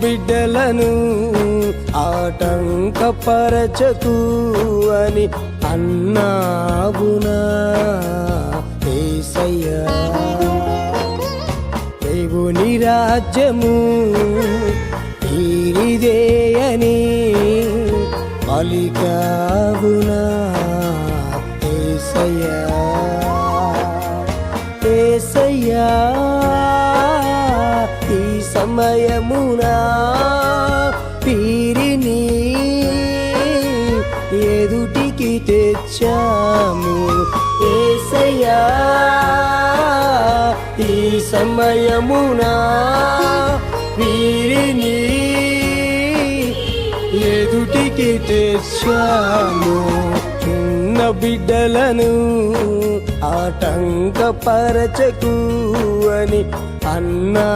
బిడ్డలను ఆటంకపరచకు అని అన్నావునా యేసయ్యా. దేవుని రాజ్యము తీరిదే అని పలికావునా యేసయ్యా. యేసయ్యా, ఈ సమయమునా పీరిని ఎదుటికి తెచ్చాము యేసయ్యా. ఈ సమయమునా వీరిని ఎదుటికి తెచ్చాము. చిన్న బిడ్డలను ఆటంకపరచకు అని అన్నా